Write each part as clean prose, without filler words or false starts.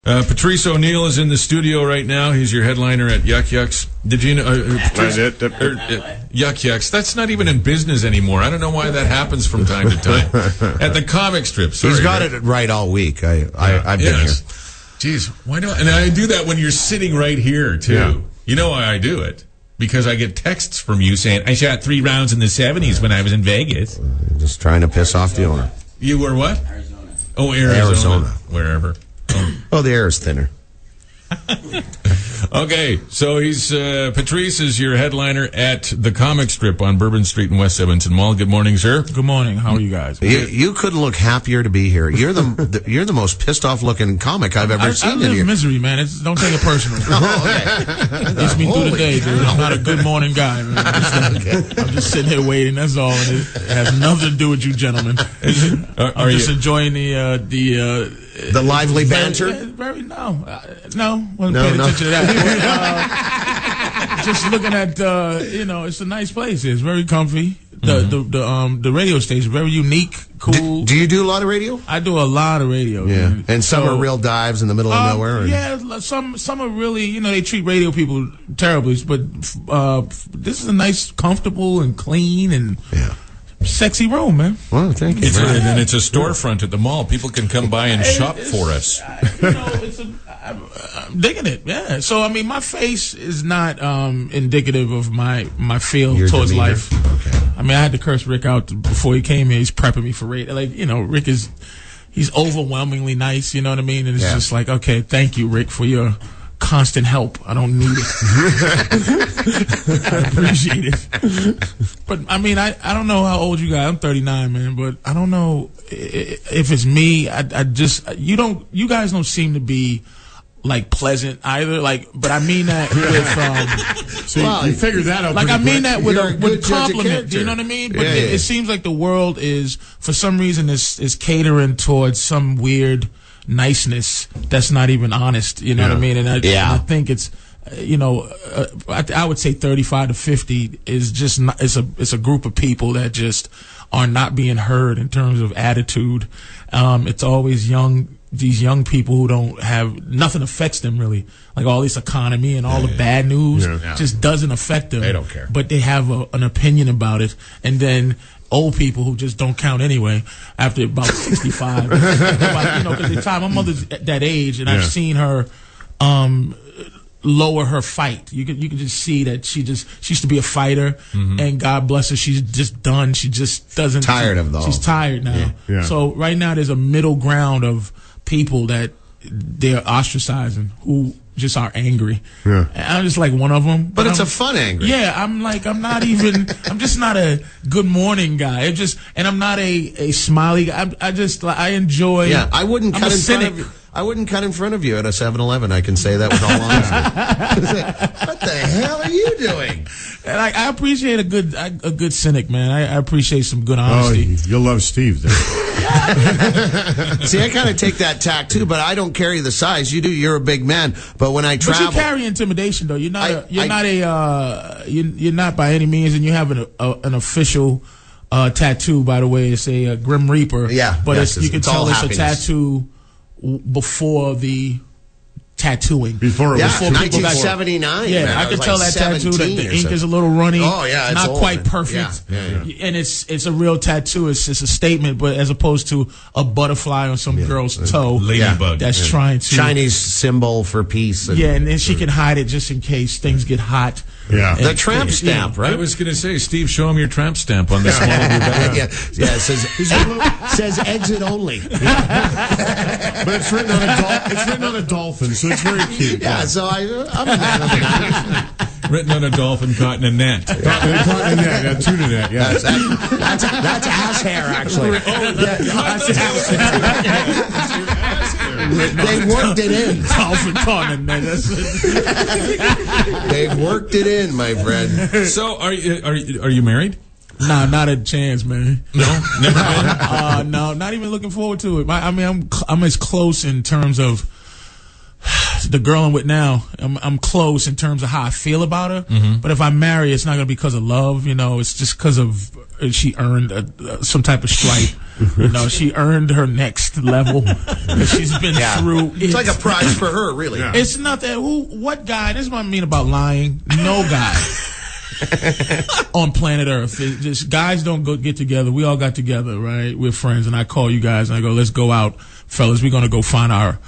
Patrice O'Neill is in the studio right now. He's your headliner at Yuck Yucks. Did you know? Yuck Yucks. That's not even in business anymore. I don't know why that happens from time to time. At the comic strip. Sorry, he's got it right all week. I've been here. Jeez, why don't? And I do that when you're sitting right here too. Yeah. You know why I do it? Because I get texts from you saying I shot 3 rounds in the 70s when I was in Vegas. Just trying to piss off the owner. You were what? Arizona. Oh, Arizona. Wherever. Oh, the air is thinner. Okay, so he's Patrice is your headliner at the comic strip on Bourbon Street in West Edmonton Mall. Good morning, sir. Good morning. How are you guys? You couldn't look happier to be here. You're you're the most pissed off looking comic I've ever seen. I live in misery, man. Don't take it personal. Okay. Gets me through the day, dude. I'm not a good morning guy, man. I'm just sitting here waiting. That's all. And it has nothing to do with you, gentlemen. I'm just enjoying the lively banter. No, wasn't paying attention to that. Just looking at, it's a nice place. It's very comfy. The radio station very unique, cool. Do you do a lot of radio? I do a lot of radio. Yeah, man. And some are real dives in the middle of nowhere. Or? Yeah, some are really, they treat radio people terribly. But this is a nice, comfortable, and clean and. Yeah. Sexy room, man. Well, thank you. And it's a storefront at the mall. People can come by and shop for us. I'm digging it. Yeah. So I mean, my face is not indicative of my feel towards demeanor. Life. Okay. I mean, I had to curse Rick out before he came here. He's prepping me for radio. Rick he's overwhelmingly nice. You know what I mean? And it's just like, okay, thank you, Rick, for your constant help. I don't need it. I appreciate it. But I mean, I don't know how old you guys. I'm 39, man. But I don't know if it's me. You guys don't seem to be like pleasant either. But I mean that with you figured that out. Like I mean that with a compliment. Do you know what I mean? But it seems like the world is for some reason is catering towards some weird niceness that's not even honest, you know what I mean? And I think it's, I would say 35 to 50 is just not, it's a group of people that just are not being heard in terms of attitude. It's always these young people who don't have, nothing affects them really. Like all this economy and all the bad news just doesn't affect them. They don't care. But they have an opinion about it. And then old people who just don't count anyway after about 65. Because the time my mother's at that age, and I've seen her lower her fight. You can just see that she used to be a fighter, and God bless her, she's just done. She just doesn't. Tired of the whole. She's tired now. Yeah. So right now there's a middle ground of people that they're ostracizing who just are angry. Yeah. And I'm just like one of them. But it's a fun angry. Yeah, I'm just not a good morning guy. And I'm not a smiley guy. I enjoy. Yeah, I wouldn't cut in front of you. I wouldn't cut in front of you at a 7-Eleven. I can say that with all honesty. What the hell are you doing? And I appreciate a good cynic, man. I appreciate some good honesty. Oh, you'll love Steve then. See, I kind of take that tack too, but I don't carry the size. You do. You're a big man. But when I travel, but you carry intimidation, though. You're not by any means, and you have an official tattoo. By the way, it's a Grim Reaper. Yeah, but you can tell it's a tattoo before the tattooing. Before 1979. Yeah, I could tell that tattoo that the ink is a little runny. Oh yeah, it's not old, quite man. perfect. Yeah. And it's a real tattoo. It's just a statement, but as opposed to a butterfly on some girl's toe, ladybug. That's trying to Chinese symbol for peace. And then she can hide it just in case things get hot. Yeah, the tramp stamp, right? I was going to say, Steve, show him your tramp stamp on the small of your back. It says exit only. But it's written on a dolphin, so it's very cute. Yeah, so I'm a man of the night. Written on a dolphin caught in a net. Caught in a net, tuna net. Yeah, that's ass hair, actually. They worked it in. Dolphin caught in a net. They've worked it in, my friend. So, are you married? Nah, not a chance, man. No, never been. No, not even looking forward to it. I'm as close in terms of the girl I'm with now. I'm close in terms of how I feel about her. Mm-hmm. But if I marry, it's not gonna be because of love. It's just because of she earned some type of stripe. You know, she earned her next level. She's been through it. It's like a prize for her, really. Yeah. It's not that. What guy? This is what I mean about lying. No guy on planet Earth. Just guys don't get together. We all got together, right? We're friends, and I call you guys and I go, let's go out, fellas. We're gonna go find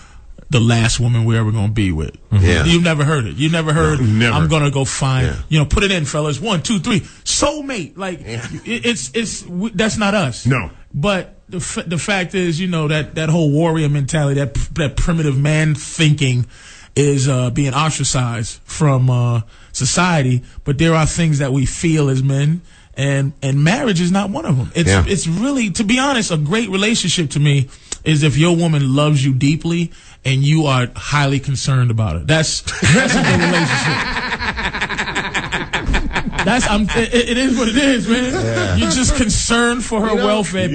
the last woman we're ever gonna be with. Yeah. You've never heard it. You never heard. Never. I'm gonna go find. You know, put it in, fellas. 1, 2, 3. Soulmate. Like it's that's not us. No. But the fact is, you know, that whole warrior mentality, that primitive man thinking, is being ostracized from society. But there are things that we feel as men, and marriage is not one of them. It's really, to be honest, a great relationship to me is if your woman loves you deeply and you are highly concerned about it. That's a good relationship. It is what it is, man. Yeah. You're just concerned for her welfare.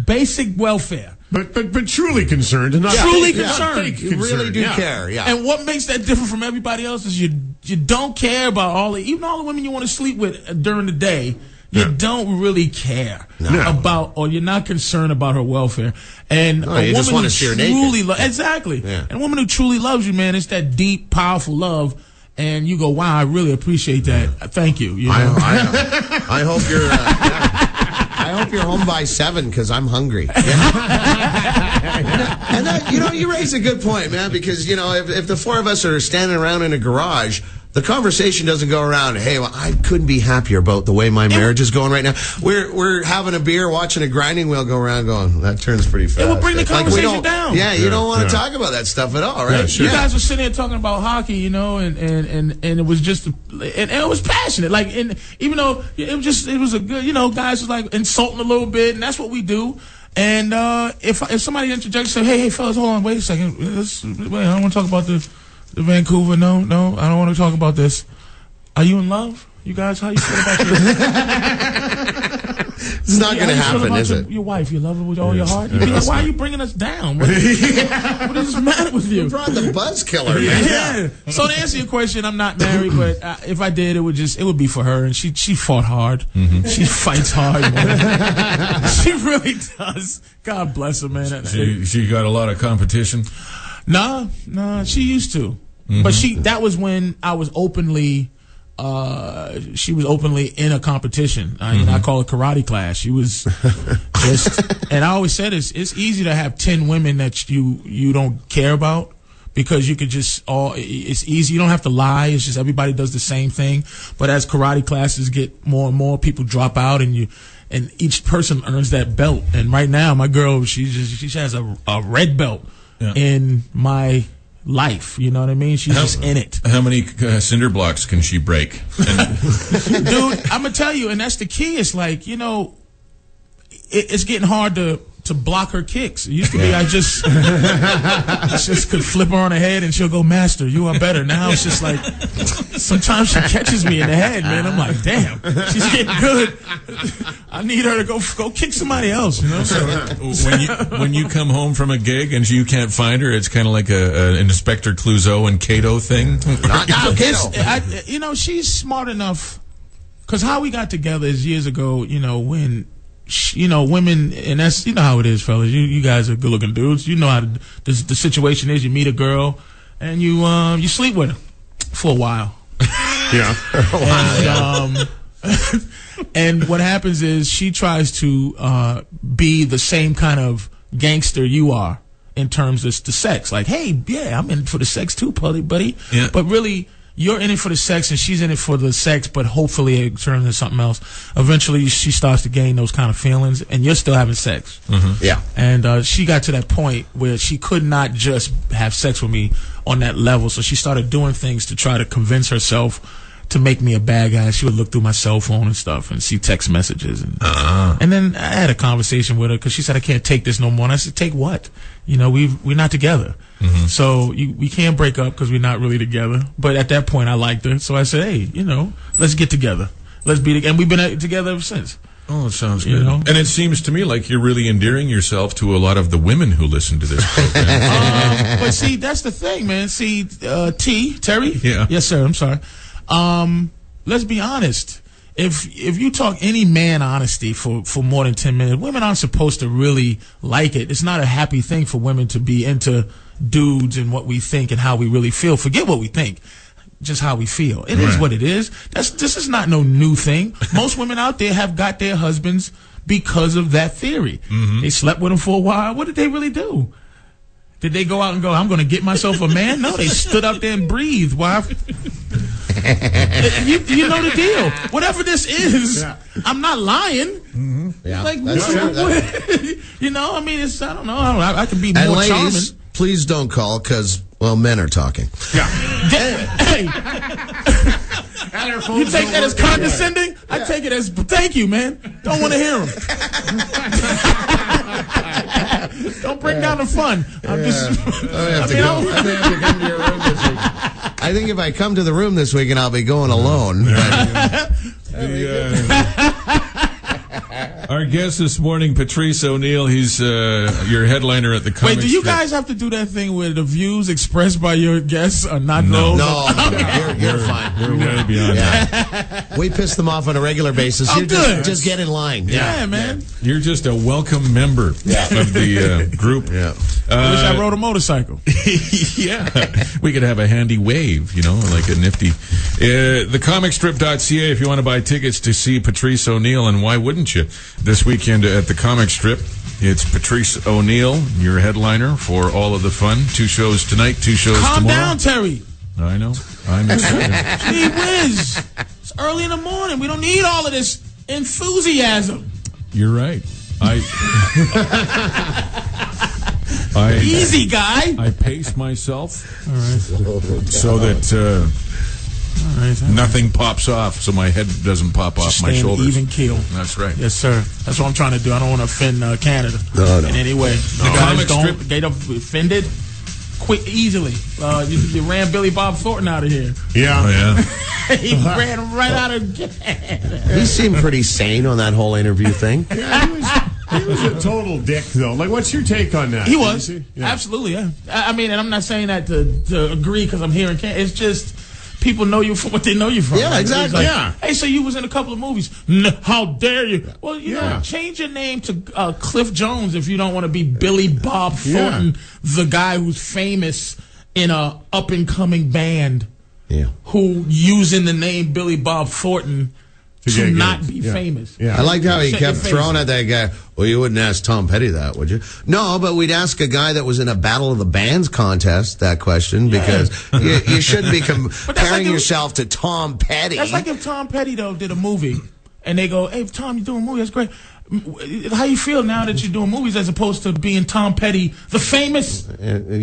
Basic welfare. But truly concerned, and not truly concerned. You really do care. Yeah. And what makes that different from everybody else is you don't care about even all the women you want to sleep with during the day. You don't really care about, or you're not concerned about her welfare. And a woman who truly exactly. Yeah. And a woman who truly loves you, man, it's that deep, powerful love. And you go, wow, I really appreciate that. Thank you. You know? I hope you're. I hope you're home by 7 because I'm hungry. And you raise a good point, man. Because if the four of us are standing around in a garage, the conversation doesn't go around, hey, well, I couldn't be happier about the way my marriage is going right now. We're having a beer, watching a grinding wheel go around, going, that turns pretty fast. It will bring the conversation down. Yeah, you don't want to talk about that stuff at all, right? Yeah, sure. You guys were sitting there talking about hockey, and it was just, and it was passionate. Like, and even though it was a good, guys was like insulting a little bit, and that's what we do. And if somebody interjects and say, hey, fellas, hold on, wait a second, I don't want to talk about the Vancouver, no, I don't want to talk about this. Are you in love? You guys, how you feel about this? It's not going to happen, is it? Your wife, you love her with all your heart? You'd be like, why are you bringing us down? What is the matter with you? You brought the buzz killer, man. Yeah. So to answer your question, I'm not married, but if I did, it would be for her. And she fought hard. Mm-hmm. She fights hard. She really does. God bless her, man. She got a lot of competition. Nah, she used to. Mm-hmm. But that was when I was openly, she was openly in a competition. I call it karate class. She was just, and I always said it's easy to have 10 women that you don't care about, because you could just it's easy. You don't have to lie. It's just everybody does the same thing. But as karate classes get more and more, people drop out, and each person earns that belt. And right now, my girl, she has a red belt. Yeah. In my life, you know what I mean? She's just in it. How many cinder blocks can she break? Dude, I'm gonna tell you, and that's the key. It's like, it's getting hard to block her kicks. It used to be I just could flip her on the head and she'll go, master, you are better. Now it's just like sometimes she catches me in the head, man. I'm like, damn, she's getting good. I need her to go kick somebody else. So when you come home from a gig and you can't find her, it's kind of like an Inspector Clouseau and Cato thing. Cato. She's smart enough, because how we got together is years ago. When. Women, and that's, how it is, fellas. You guys are good looking dudes. You know how the situation is. You meet a girl and you sleep with her for a while. Yeah. And what happens is she tries to be the same kind of gangster you are in terms of the sex. Like, hey, yeah, I'm in for the sex too, buddy. Yeah. But really, you're in it for the sex and she's in it for the sex, but hopefully it turns into something else. Eventually, she starts to gain those kind of feelings, and you're still having sex. Mm-hmm. Yeah. And she got to that point where she could not just have sex with me on that level, so she started doing things to try to convince herself to make me a bad guy. She would look through my cell phone and stuff and see text messages. And then I had a conversation with her because she said, I can't take this no more. And I said, take what? We're not together. Mm-hmm. So we can't break up because we're not really together. But at that point, I liked her. So I said, hey, let's get together. Let's be together. And we've been together ever since. Oh, it sounds good. And it seems to me like you're really endearing yourself to a lot of the women who listen to this program. But see, that's the thing, man. See, Terry? Yeah. Yes, sir. I'm sorry. Let's be honest. if you talk any man honesty for more than 10 minutes, women aren't supposed to really like it. It's not a happy thing for women to be into dudes and what we think and how we really feel. Forget what we think. Just how we feel. It is what it is. This is not no new thing. Most women out there have got their husbands because of that theory. They slept with them for a while. What did they really do? Did they go out and go, I'm going to get myself a man? No, they stood up there and breathed. Why? You know the deal. Whatever this is, I'm not lying. Yeah, like, that's true. You know, I mean, I don't know. I could be more ladies, charming. Please don't call because, well, men are talking. Yeah. Hey. You take that as condescending? I take it as, thank you, man. Don't want to hear them. Don't bring down the fun. I'm just. I think if I come to the room this week and I'll be going alone. Our guest this morning, Patrice O'Neill. He's your headliner at the Comic Wait, do you Strip. guys have to do that thing where the views expressed by your guests are not those? No, you're fine. We're way beyond that. We piss them off on a regular basis. Oh, You good. just get in line. Yeah, man. You're just a welcome member of the group. Yeah. I wish I rode a motorcycle. Yeah. We could have a handy wave, you know, like a nifty. Thecomicstrip.ca if you want to buy tickets to see Patrice O'Neill, and why wouldn't you? This weekend at the Comic Strip, it's Patrice O'Neill, your headliner for all of the fun. 2 shows tonight, 2 shows tomorrow. Calm down, Terry. I know. I'm excited. Gee whiz. It's early in the morning. We don't need all of this enthusiasm. You're right. Easy, guy. I pace myself so that nothing pops off, so my head doesn't pop off my shoulders. Even keel. That's right. Yes, sir. That's what I'm trying to do. I don't want to offend Canada in any way. The guys don't get offended quick, easily. You ran Billy Bob Thornton out of here. Yeah. Oh, yeah. He ran him right out of Canada. He seemed pretty sane on that whole interview thing. He was a total dick, though. Like, what's your take on that? He was. Yeah. Absolutely, yeah. I mean, and I'm not saying that to agree because I'm here in Canada. It's just people know you for what they know you from. Yeah, exactly. Like, hey, so you was in a couple of movies. How dare you? Well, you know, change your name to Cliff Jones if you don't want to be Billy Bob Thornton, the guy who's famous in a up-and-coming band who using the name Billy Bob Thornton to not be famous. Yeah. I liked how he kept throwing at that guy. Well, you wouldn't ask Tom Petty that, would you? No, but we'd ask a guy that was in a Battle of the Bands contest that question because you shouldn't be comparing yourself to Tom Petty. That's like if Tom Petty, though, did a movie and they go, hey, Tom, you're doing a movie. That's great. How you feel now that you're doing movies as opposed to being Tom Petty, the famous? And then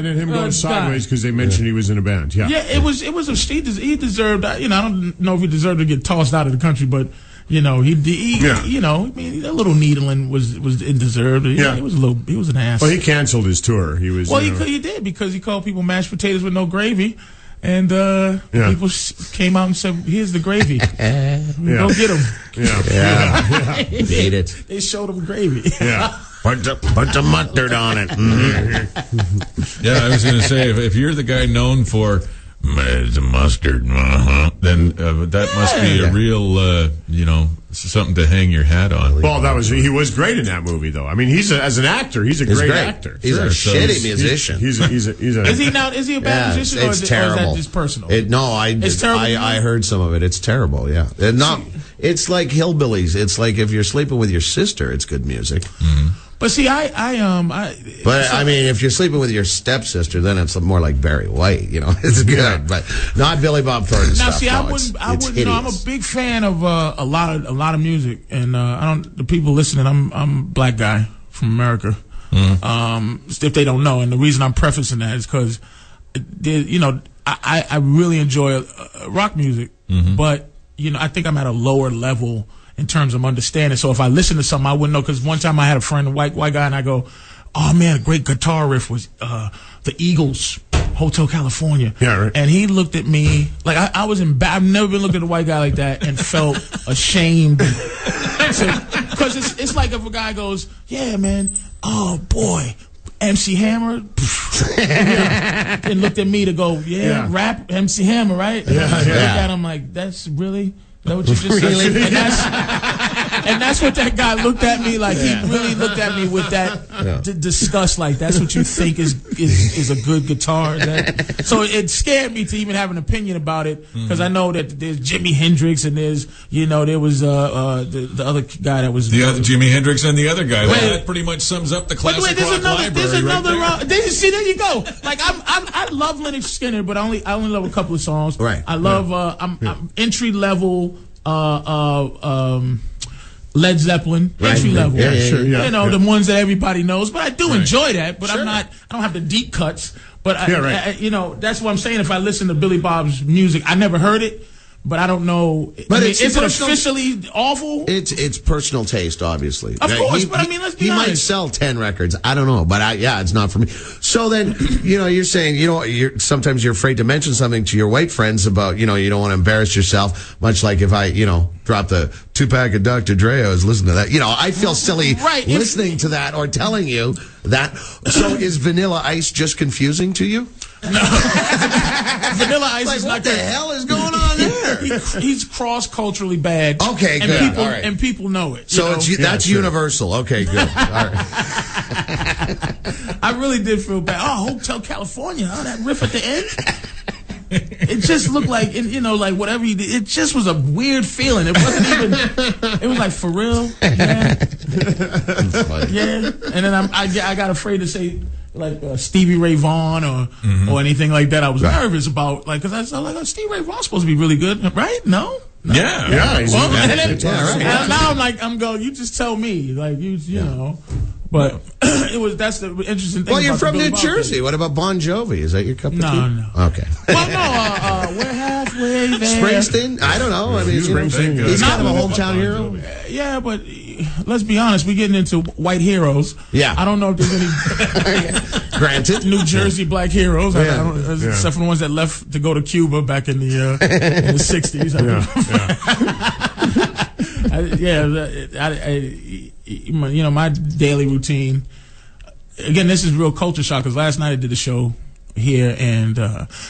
him going sideways because they mentioned he was in a band. Yeah, it was he deserved. You know, I don't know if he deserved to get tossed out of the country, but you know, you know, I mean, a little needling was deserved. Yeah, he was an ass. Well, he canceled his tour. He was he did because he called people mashed potatoes with no gravy. And people came out and said, "Here's the gravy. Go get him." Yeah. Beat it. They showed him gravy. Yeah. Bunch of mustard on it. Yeah, I was going to say, if you're the guy known for the mustard, then that must be a real, something to hang your hat on. Well, he was great in that movie, though. I mean, as an actor, he's a great actor. He's a shitty musician. Is he a bad musician, it's terrible. Or is that just personal? It's terrible. I heard some of it. It's terrible. Yeah, it's like hillbillies. It's like if you're sleeping with your sister, it's good music. Mm-hmm. But see, I mean, if you're sleeping with your stepsister, then it's more like Barry White. You know, it's good, but not Billy Bob Thornton now, stuff. See, I wouldn't. You know, I'm a big fan of a lot of music, and the people listening. I'm a black guy from America. Mm-hmm. If they don't know, and the reason I'm prefacing that is because, I really enjoy rock music, but I think I'm at a lower level in terms of understanding. So if I listen to something, I wouldn't know. Because one time I had a friend, a white guy, and I go, "Oh man, a great guitar riff was the Eagles, Hotel California." Yeah, right. And he looked at me like I was I've never been looking at a white guy like that and felt ashamed. Because it's like if a guy goes, "Yeah, man, oh boy, MC Hammer, and looked at me to go, rap MC Hammer, right? And I looked at him like, that's really. Is that what you just said? And that's what that guy looked at me like. He really looked at me with that disgust. Like, that's what you think is a good guitar. So it scared me to even have an opinion about it, because I know that there's Jimi Hendrix and there was the other guy that was the other Jimi Hendrix and the other guy. Well, that pretty much sums up the classic rock library. There's another. Right there you go. Like I love Lynyrd Skynyrd, but I only love a couple of songs. Right. I love I'm entry level. Led Zeppelin, entry level. The ones that everybody knows. But I do enjoy that. But I don't have the deep cuts. But that's what I'm saying. If I listen to Billy Bob's music, I never heard it. But I don't know. But is it officially awful? It's personal taste, obviously. Of course, but I mean, let's be honest. He might sell 10 records. I don't know, but it's not for me. So then, you're saying, sometimes you're afraid to mention something to your white friends about, you don't want to embarrass yourself. Much like if I, drop the 2-pack of Dr. Dre, I was listening to that. I feel silly listening to that or telling you that. So is Vanilla Ice just confusing to you? No. Vanilla Ice is not. What the hell is going on there? He's cross-culturally bad. Okay, good. And people know it. So that's universal. Okay, good. All right. I really did feel bad. Oh, Hotel California. Oh, that riff at the end. It just looked like, like whatever he did. It just was a weird feeling. It wasn't even. It was like, for real. Yeah. And then I got afraid to say, like Stevie Ray Vaughan or anything like that. I was nervous about, because I was like, Stevie Ray Vaughan's supposed to be really good, right? No. Yeah. Now I'm going. You just tell me, like you know. But that's the interesting thing. Well, you're from New Jersey. What about Bon Jovi? Is that your cup of tea? No. Okay. Well, no. We're halfway there. Springsteen? I don't know. I mean, he's kind of a hometown hero. Yeah, but let's be honest. We're getting into white heroes. Yeah. I don't know if there's any. Granted. New Jersey black heroes. Except for the ones that left to go to Cuba back in the 60s. My daily routine. Again, this is real culture shock, because last night I did a show here, and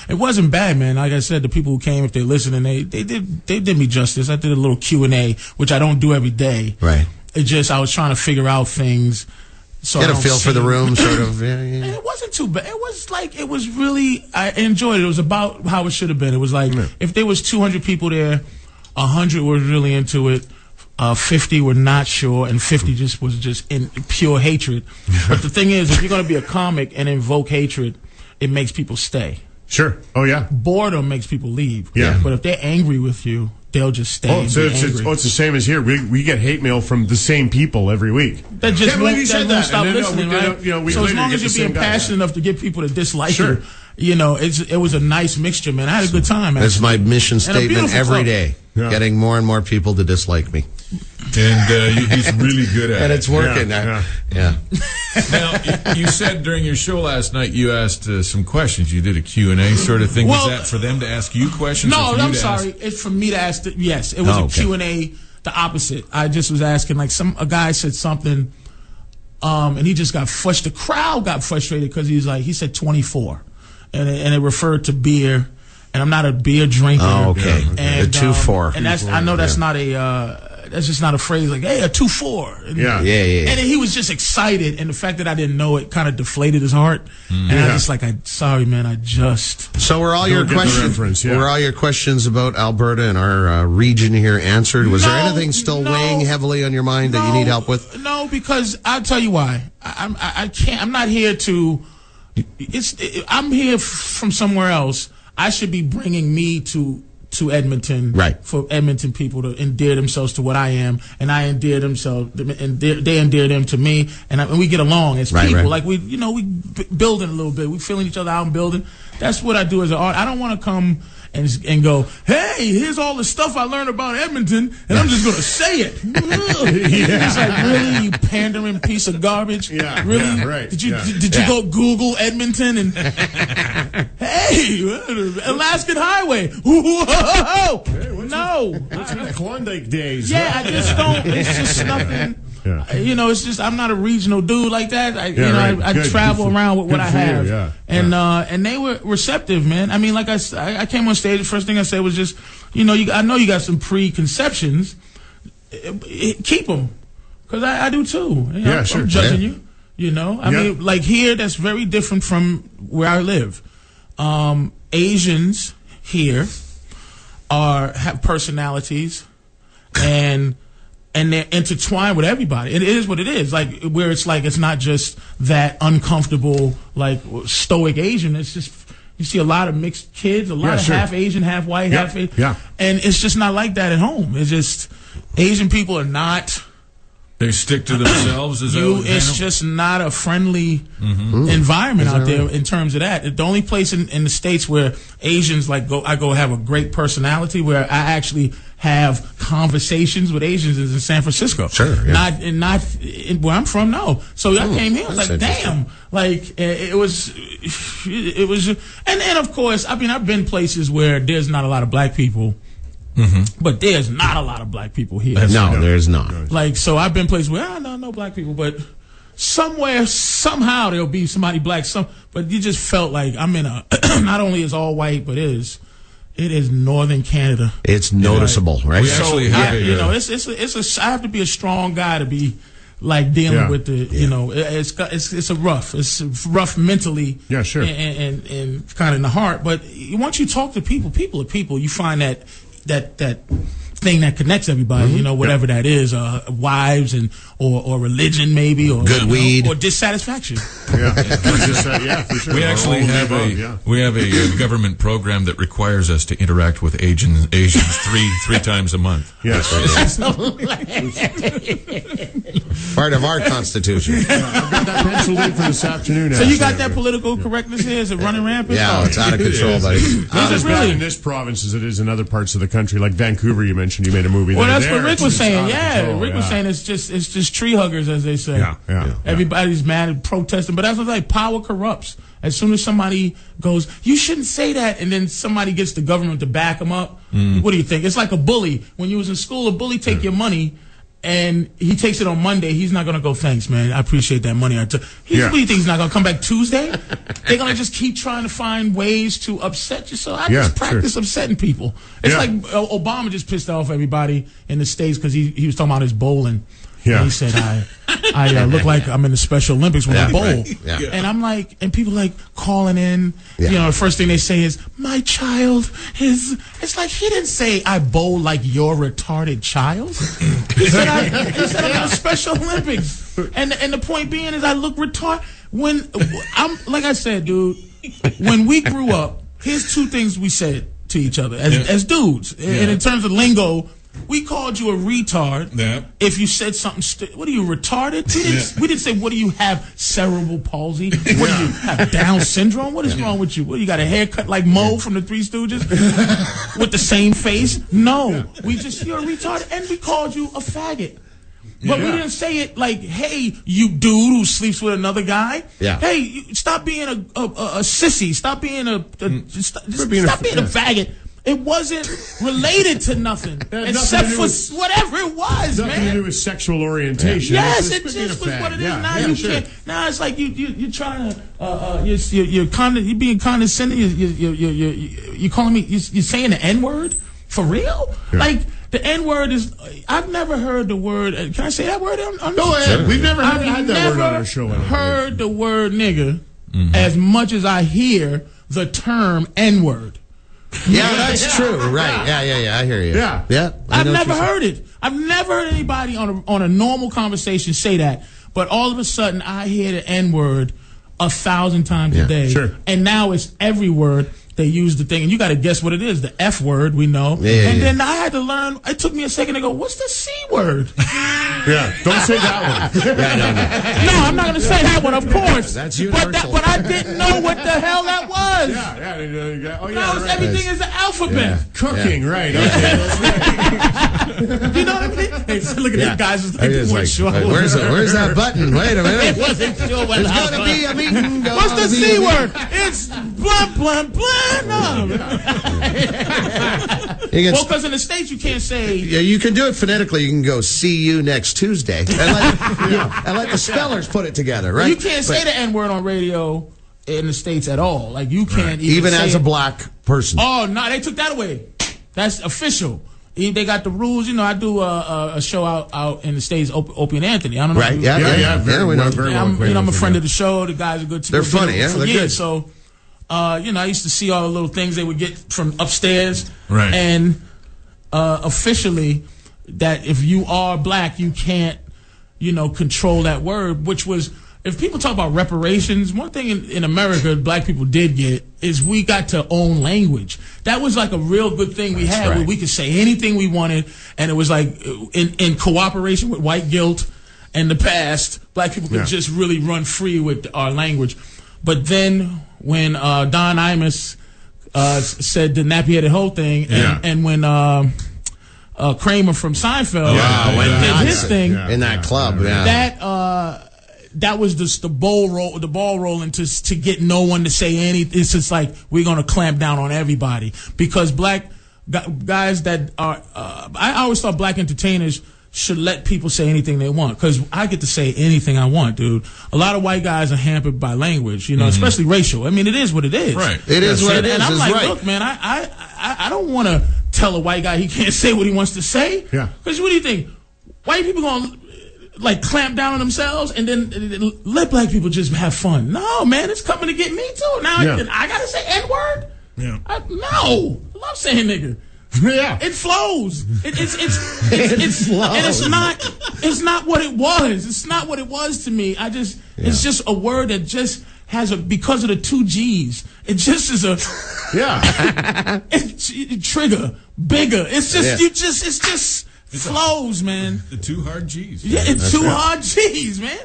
it wasn't bad, man. Like I said, the people who came, if they're listening, they did me justice. I did a little Q&A, which I don't do every day. Right. It just, I was trying to figure out things. So get a feel for the room, sort of. Yeah. And it wasn't too bad. It was really, I enjoyed it. It was about how it should have been. It was like, if there was 200 people there, 100 were really into it. 50 were not sure, and 50 was just in pure hatred. But the thing is, if you're going to be a comic and invoke hatred, it makes people stay. Sure. Oh, yeah. Boredom makes people leave. Yeah. But if they're angry with you, they'll just stay. So it's the same as here. We get hate mail from the same people every week. That just won't stop listening, right? So as long as you're being passionate enough to get people to dislike you, it was a nice mixture, man. I had a good time. That's my mission statement every day. Yeah. Getting more and more people to dislike me. And he's really good at it. And it's working. Yeah. Now, you said during your show last night you asked some questions. You did a Q&A sort of thing. Was that for them to ask you questions? No, I'm sorry. It's for me to ask. Yes, it was a Q&A, the opposite. I just was asking, like, a guy said something, and he just got frustrated. The crowd got frustrated because he said 24. And it referred to beer. And I'm not a beer drinker. Oh, okay. And, a 2-4. And I know that's not that's just not a phrase like, hey, a 2-4. And, yeah. And he was just excited, and the fact that I didn't know it kind of deflated his heart. And I just sorry, man, I just. So were all your questions? Were all your questions about Alberta and our region here answered? Was there anything still weighing heavily on your mind that you need help with? No, because I'll tell you why. I can't. I'm not here to. I'm here from somewhere else. I should be bringing me to Edmonton, right? For Edmonton people to endear themselves to what I am, and I endear themselves, and they endear them to me, and we get along as people. Right. Like we building a little bit. We feeling each other out and building. That's what I do as an artist. I don't want to come and go, hey, here's all the stuff I learned about Edmonton, and I'm just going to say it. It's like, really, you pandering piece of garbage? Yeah, really? Yeah, right. Did you go Google Edmonton and hey, Alaskan Highway? Hey, no, what's in the Klondike days? Yeah, I just don't. It's just nothing. you know, it's just I'm not a regional dude like that. I travel around with what I have, and they were receptive, man. I mean, like I came on stage. The first thing I said was just, you know, I know you got some preconceptions. Keep them, because I do too. You know, I'm judging you. You know, I mean, like here, that's very different from where I live. Asians here have personalities, and they're intertwined with everybody. It is what it is. Like where it's like it's not just that uncomfortable, like stoic Asian. It's just you see a lot of mixed kids, a lot of half Asian, half white, half Asian, and it's just not like that at home. It's just Asian people are not. They stick to themselves. It's just not a friendly environment out there in terms of that. The only place in the States where Asians I go have a great personality, where I actually have conversations with Asians, is in San Francisco. Not where I'm from. No. So I came here. I was like, damn. Like it was, and of course, I mean, I've been places where there's not a lot of black people. But there's not a lot of black people here. No, there's not. Like, so I've been places where no black people, but somewhere, somehow there'll be somebody black. But you just felt like I'm in a. Not only is all white, but it is northern Canada. It's noticeable, right? We actually have you know, I have to be a strong guy to be like dealing with the. You know, it's rough mentally. Yeah, sure. And kind of in the heart, but once you talk to people are people. You find that thing that connects everybody, you know, whatever that is, wives or religion maybe, or good weed, or dissatisfaction. For sure. We actually have a government program that requires us to interact with Asians three times a month. Yes. Part of our constitution. I've got that penciled in for this afternoon. So you got that political correctness here? Is it running rampant? Yeah, it's out of control, buddy. Not as bad in this province as it is in other parts of the country, like Vancouver. You mentioned you made a movie. Well, that's what Rick was saying. Rick was saying it's just tree huggers, as they say. Everybody's mad and protesting, but that's what's like. Power corrupts. As soon as somebody goes, you shouldn't say that, and then somebody gets the government to back them up. What do you think? It's like a bully. When you was in school, a bully take your money, and he takes it on Monday. He's not going to go, thanks, man. I appreciate that money. What do you think? He's not going to come back Tuesday? They're going to just keep trying to find ways to upset you. So I just practice upsetting people. It's like Obama just pissed off everybody in the States because he was talking about his bowling. And he said, I look like I'm in the Special Olympics when I bowl. And I'm like, and people like calling in. You know, the first thing they say is, my child is. It's like he didn't say I bowl like your retarded child. He said I'm in the Special Olympics. And the point being is I look retarded. When I'm like I said, dude, when we grew up, here's two things we said to each other as dudes. And in terms of lingo, we called you a retard if you said something what are you, retarded? We didn't say, what do you have, cerebral palsy? What do you have, Down syndrome? What is wrong with you? What, you got a haircut like Mo from the Three Stooges? With the same face? No. You're a retard, and we called you a faggot. But we didn't say it like, hey, you dude who sleeps with another guy. Hey, stop being a sissy. Stop being stop being a faggot. It wasn't related to nothing except for whatever it was, nothing to do with sexual orientation. Yes, it just was what it is. Now you can't. Now it's like you're trying to you're being condescending. You're calling me. You're saying the N-word for real? Like the N-word is. I've never heard the word. Can I say that word? Go ahead. We've never had that word on our show. Heard the word nigga as much as I hear the term N-word. Yeah, that's true. Right. Yeah. I hear you. Yeah. I've never heard it. I've never heard anybody on a normal conversation say that. But all of a sudden, I hear the N-word 1,000 times a day. Sure. And now it's every word. They use the thing, and you got to guess what it is. The F word, we know. Then I had to learn. It took me a second to go, what's the C word? Don't say that one. No, I'm not going to say that one, of course. That's universal. But I didn't know what the hell that was. Everything is the alphabet. Cooking, right. Okay, you know what I mean? Hey, so look at these guys. Where's that button? Wait a minute. It wasn't sure what There's going to be a meeting. What's the C word? It's blah, blah, blah. No. Well, because in the States, you can't say. Yeah, you can do it phonetically. You can go, see you next Tuesday. And let the spellers put it together, right? You can't say the N-word on radio in the States at all. Like, you can't even say as a black person. Oh, no, they took that away. That's official. They got the rules. You know, I do a show out in the States, Opie and Anthony. I don't know. Right? Yeah. Very well. I'm a friend of the show. The guys are good. They're funny. Yeah, they're good. So, I used to see all the little things they would get from upstairs. Right. And officially, that if you are black, you can't, control that word, which was. If people talk about reparations, one thing in America black people did get is we got to own language. That was like a real good thing we had where we could say anything we wanted, and it was like in cooperation with white guilt and the past, black people could just really run free with our language. But then when Don Imus said the nappy-headed hoe thing, and when Kramer from Seinfeld did his thing in that club, that was just the ball rolling to get no one to say anything. It's just like we're going to clamp down on everybody because black guys that are. I always thought black entertainers should let people say anything they want because I get to say anything I want, dude. A lot of white guys are hampered by language, especially racial. I mean, it is what it is. Right. It is what it is. And I'm like, look, man, I don't want to tell a white guy he can't say what he wants to say. Yeah. Because what do you think? White people going to clamp down on themselves and then let black people just have fun. No, man, it's coming to get me too. Now I gotta say N-word? Yeah. No. I love saying nigga. Yeah. It flows. It's flows. And it's not what it was. It's not what it was to me. It's just a word that just has because of the 2 G's. It just is a trigger, bigger. It's just flows, man. The 2 hard G's. Yeah, it's 2 hard G's, man.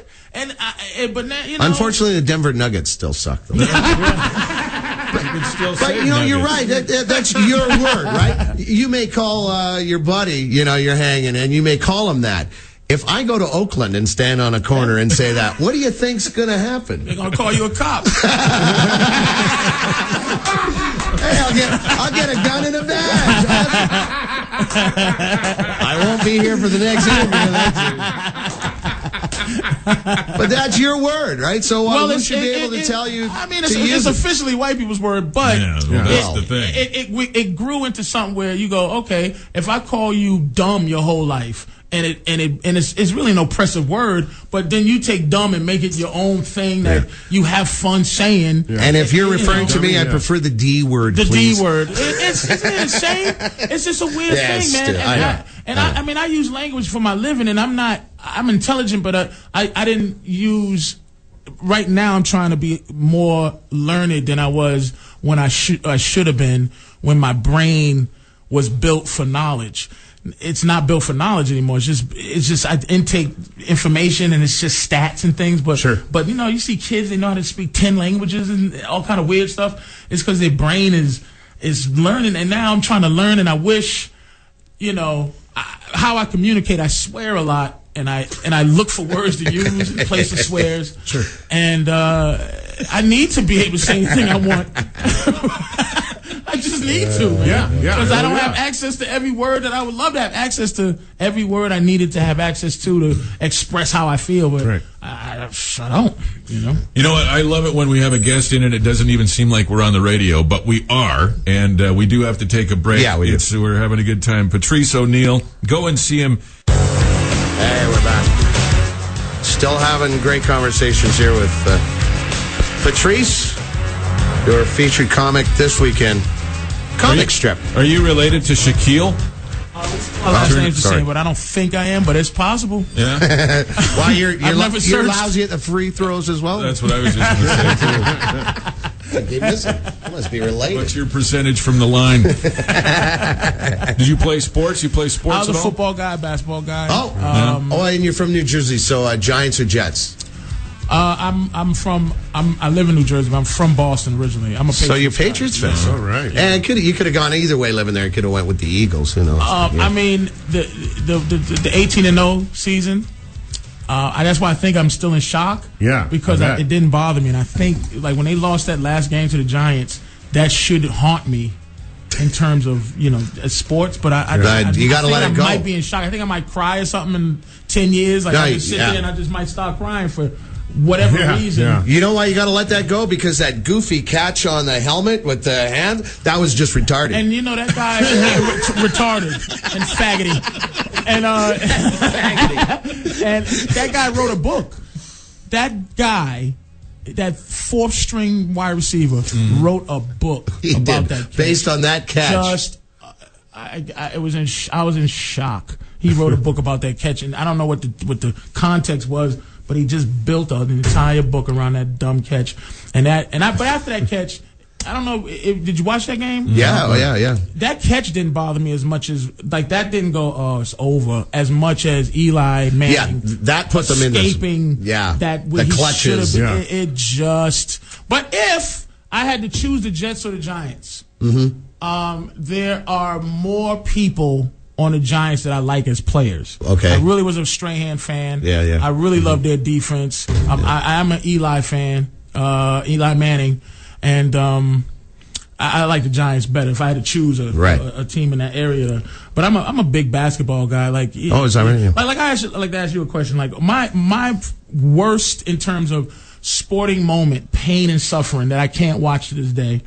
But now, unfortunately, the Denver Nuggets still suck, though. But you're right. That's your word, right? You may call your buddy, you're hanging, and you may call him that. If I go to Oakland and stand on a corner and say that, what do you think's going to happen? They're going to call you a cop. Hey, I'll get a gun and a badge. I won't be here for the next interview. But that's your word, right? So we should be able to tell you. I mean, it's officially white people's word, but that's the thing. It grew into something where you go, okay, if I call you dumb your whole life. And it's really an oppressive word, but then you take dumb and make it your own thing that you have fun saying. Yeah. And if you're referring to me, I prefer the D word. The please. D word. Isn't it insane? It's just a weird thing, man. I use language for my living, and I'm intelligent, but I didn't use. Right now, I'm trying to be more learned than I was when I should have been when my brain was built for knowledge. It's not built for knowledge anymore. It's just I intake information and it's just stats and things. But you see kids, they know how to speak 10 languages and all kind of weird stuff. It's because their brain is learning. And now I'm trying to learn, and I wish, how I communicate. I swear a lot, and I look for words to use in place of swears. Sure. And I need to be able to say anything I want. I just need to, man. Because I don't have access to every word that I would love to have access to. Every word I needed to have access to express how I feel, but I don't. You know what? I love it when we have a guest in and it doesn't even seem like we're on the radio, but we are, and we do have to take a break. Yeah, we're having a good time. Patrice O'Neill, go and see him. Hey, we're back. Still having great conversations here with Patrice, your featured comic this weekend. Comic strip. Are you related to Shaquille? My last name's the same, but I don't think I am, but it's possible. Yeah. Well, you're lousy at the free throws as well? That's what I was just going to say, too. You must be related. What's your percentage from the line? Did you play sports? You play sports I was a football guy, basketball guy. And you're from New Jersey, so Giants or Jets? I live in New Jersey, but I'm from Boston originally. I'm a Patriots. So you're Patriots fan. All right. And you could have gone either way living there. You could have went with the Eagles. Who knows? I mean, the 18-0 season. That's why I think I'm still in shock. Yeah, because it didn't bother me, and I think like when they lost that last game to the Giants, that should haunt me in terms of sports. But you got to let it go. I might be in shock. I think I might cry or something in 10 years. Like I just sit there and I just might start crying for whatever reason. Yeah. You know why you got to let that go? Because that goofy catch on the helmet with the hand, that was just retarded. And that guy retarded and faggoty. And and that guy wrote a book. That guy, that fourth string wide receiver, wrote a book about that catch. Based on that catch. I was in shock. He wrote a book about that catch, and I don't know what the context was, but he just built an entire book around that dumb catch. But after that catch, I don't know. Did you watch that game? Yeah. That catch didn't bother me as much as that didn't go. Oh, it's over. As much as Eli Manning. Yeah, that put them in escaping. The clutches. It just. But if I had to choose the Jets or the Giants, there are more people on the Giants that I like as players. Okay. I really was a Strahan fan. Yeah. I really love their defense. I'm an Eli fan. Eli Manning. And I like the Giants better if I had to choose a team in that area. But I'm a big basketball guy. Like, is that right? Yeah. Like I like to ask you a question. Like my worst in terms of sporting moment, pain and suffering that I can't watch to this day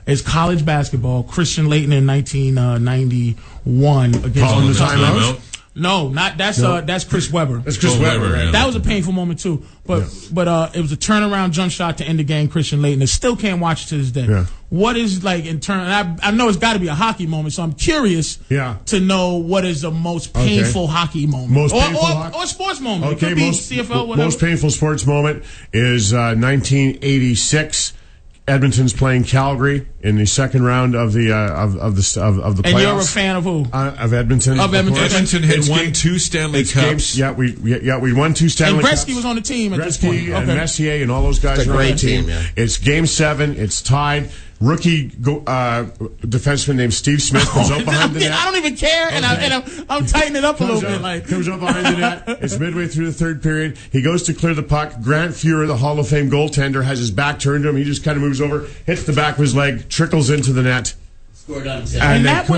is college basketball. Christian Laettner in 1991 against Calling the timeout. No, that's Chris Webber. That's Chris Webber. Yeah. That was a painful moment too. But it was a turnaround jump shot to end the game. Christian Laettner still can't watch it to this day. Yeah. What is like in turn? I know it's got to be a hockey moment, so I'm curious to know what is the most painful hockey moment, or sports moment. Okay, it could be CFL. Whatever. Most painful sports moment is 1986. Edmonton's playing Calgary in the second round of the playoffs. And you're a fan of who? Of Edmonton. Of Edmonton. Edmonton had won 2 Stanley Cups. We won 2 Stanley Cups. And Gretzky was on the team at this point. And Messier and all those guys. It's a great team. It's Game 7. It's tied. Rookie defenseman named Steve Smith comes up behind the net. I don't even care, and I'm tightening it up a little bit. Like comes up behind the net. It's midway through the third period. He goes to clear the puck. Grant Fuhrer, the Hall of Fame goaltender, has his back turned to him. He just kind of moves over, hits the back of his leg, trickles into the net. Scored on himself. And that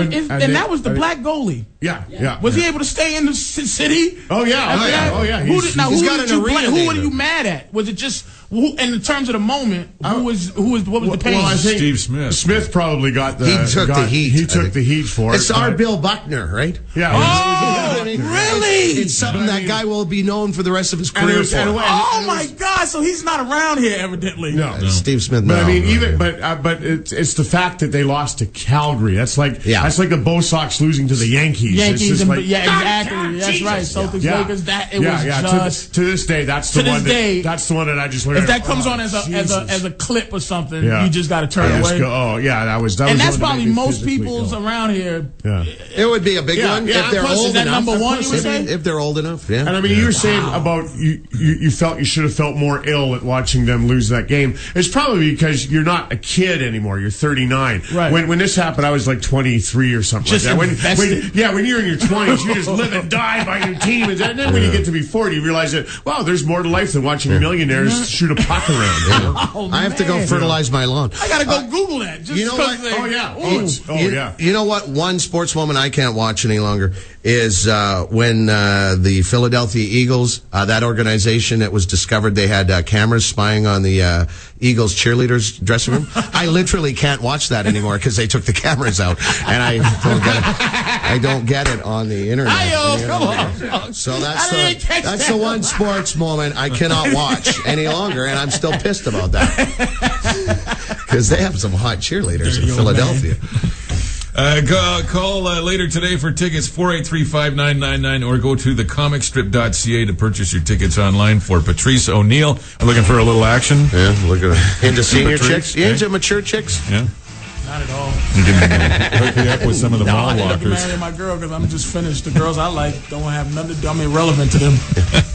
was the black goalie. Yeah. Was he able to stay in the city? Oh yeah. Who were you mad at? Was it just in terms of the moment? What was the pain? Well, I think Steve Smith. Smith probably got the. He took the heat. He took the heat for it. It's our Bill Buckner, right? Yeah. Oh, really? It's something that guy will be known for the rest of his career for. Oh my God! So he's not around here, evidently. No. Steve Smith. But I mean, but it's the fact that they lost to Calgary. That's like the Bo Sox losing to the Yankees. Exactly. That's right. Celtics, Lakers. To this day, that's the one. That's the one that I just learned. If that comes on as a clip or something, you just got to turn away. That was. And that's probably most people's around here. Yeah. It would be a big one if they're old enough. Number one, you would say? If they're old enough, yeah. And I mean, you were saying about you felt you should have felt more ill at watching them lose that game. It's probably because you're not a kid anymore. You're 39. Right. When this happened, I was like 23 or something just like that. When you're in your 20s, you just live and die by your team. And then when you get to be 40, you realize that, wow, there's more to life than watching millionaires shoot a puck around. I have to go fertilize my lawn. I got to go Google that. You know what? Yeah. You know what? One sports moment I can't watch any longer is when the Philadelphia Eagles, that organization, that was discovered they had cameras spying on the Eagles cheerleaders' dressing room. I literally can't watch that anymore because they took the cameras out, and I don't get it on the internet. So that's the one sports moment I cannot watch any longer, and I'm still pissed about that because they have some hot cheerleaders in Philadelphia. Call later today for tickets, 483-5999, or go to thecomicstrip.ca to purchase your tickets online for Patrice O'Neill. I'm looking for a little action. Yeah, look at it. Into senior chicks? You into mature chicks? Yeah. Not at all. You can hook me up with some of the mall I walkers. I marry my girl because I'm just finished. The girls I like don't have nothing to do. I'm irrelevant to them.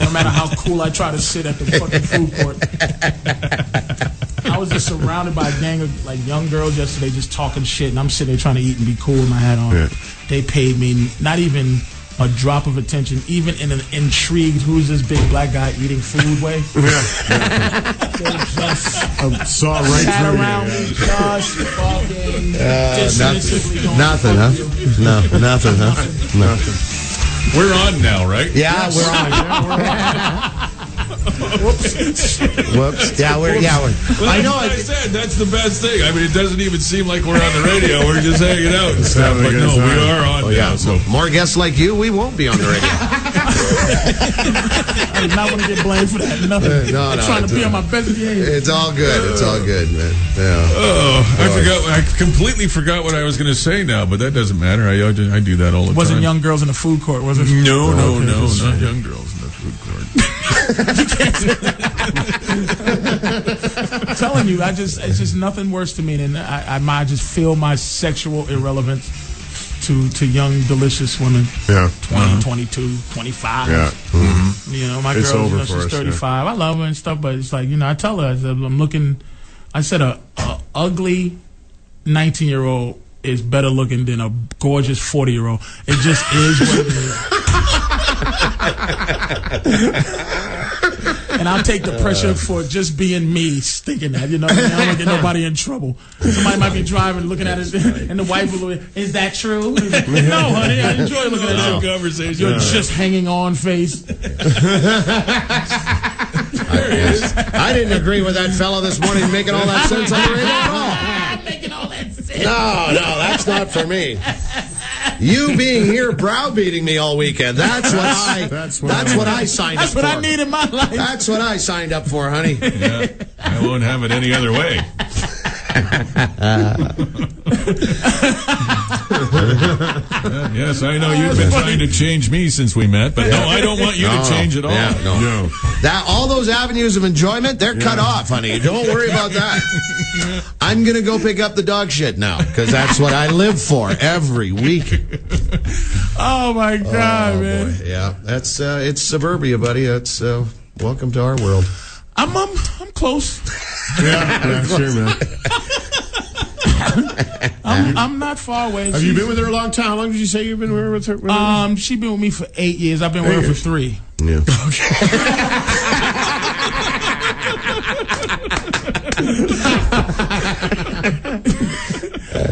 No matter how cool I try to sit at the fucking food court. I was just surrounded by a gang of like young girls yesterday just talking shit, and I'm sitting there trying to eat and be cool with my hat on. Yeah. They paid me not even a drop of attention, even in an intrigued, who's this big black guy eating food way. They just saw right sat through around me, just fucking dismissively going, nothing, huh? No, nothing, huh? Nothing. We're on now, right? Yeah, we're on. Whoops. Yeah, we're. Well, I know. I said that's the best thing. I mean, it doesn't even seem like we're on the radio. We're just hanging out and stuff. But no, we are on now. So more guests like you, we won't be on the radio. I'm not going to get blamed for that. Nothing. I'm trying to be on my best behavior. It's all good. It's all good, man. Yeah. Oh, I completely forgot what I was going to say now, but that doesn't matter. I do that all the time. Wasn't young girls in the food court, was it? No, not young girls in the food court. I'm telling you, it's just nothing worse to me than I just feel my sexual irrelevance to young, delicious women. Yeah. 20, 22, 25. Yeah. Mm-hmm. You know, my it's girl, over she's 35. Yeah. I love her and stuff, but it's like, I tell her, I said a ugly 19-year-old is better looking than a gorgeous 40-year-old. It just is what it is. And I'll take the pressure for just being me, thinking that, I don't want to get nobody in trouble. Somebody might be driving, looking at it, and the wife will be, is that true? No, honey, I enjoy looking at this conversation. You're just hanging on face. I didn't agree with that fella this morning making all that sense on the radio at all. Making all that sense. No, that's not for me. You being here browbeating me all weekend. That's what I signed up for. That's what I need in my life. That's what I signed up for, honey. Yeah, I won't have it any other way. Yes, I know you've been trying to change me since we met, but no, I don't want you to change at all. Yeah, no. All those avenues of enjoyment, they're cut off, honey. Don't worry about that. I'm going to go pick up the dog shit now, because that's what I live for every week. Oh, my God, man. Boy. Yeah, that's it's suburbia, buddy. That's welcome to our world. I'm close. Yeah, sure, man. I'm not far away. Have you been with her a long time? How long did you say you've been with her? She's been with me for 8 years. I've been with her for 3. Yeah.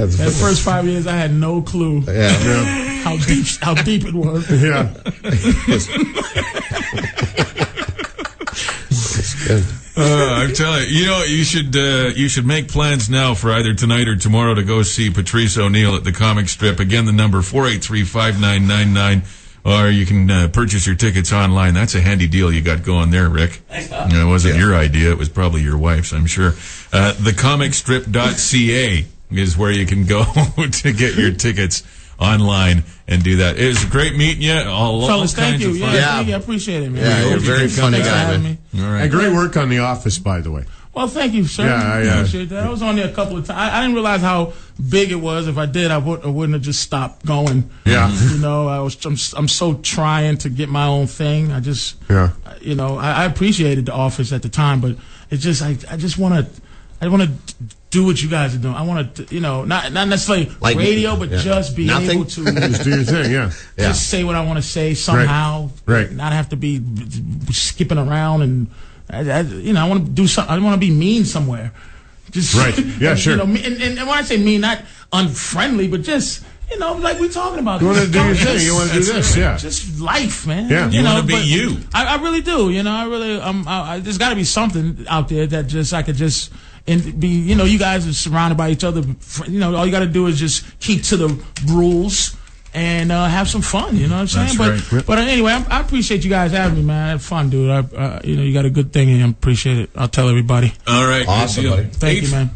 The first 5 years, I had no clue how deep it was. Yeah. I'm telling you, you should make plans now for either tonight or tomorrow to go see Patrice O'Neill at the comic strip. Again, the number 483-5999, or you can purchase your tickets online. That's a handy deal you got going there, Rick. Thanks, It wasn't your idea; it was probably your wife's, I'm sure. Thecomicstrip.ca is where you can go to get your tickets online and do that. It was great meeting you. Fellas, thank you. Thank you. I appreciate it, man. Yeah, you're a very funny guy, man. All right. And great work on The Office, by the way. Well, thank you, sir. I appreciate that. I was on there a couple of times. I didn't realize how big it was. If I did, I wouldn't have just stopped going. Yeah. I'm so trying to get my own thing. I appreciated The Office at the time, but it just, I want to do what you guys are doing. I want to, not necessarily like radio, but just be able to just do your thing. Just say what I want to say somehow. Right. Not have to be skipping around and. I want to do something. I want to be mean somewhere. Just right. Yeah, sure. And when I say mean, not unfriendly, but just like we're talking about. You want to do your thing. You want to do this. Yeah. Just life, man. Yeah. You want to be you. I really do. There's got to be something out there that I could just. And be, you guys are surrounded by each other. All you got to do is just keep to the rules and have some fun. You know what I'm saying? But anyway, I appreciate you guys having me, man. I had fun, dude. You got a good thing, and I appreciate it. I'll tell everybody. All right, awesome, buddy. Thank you, man.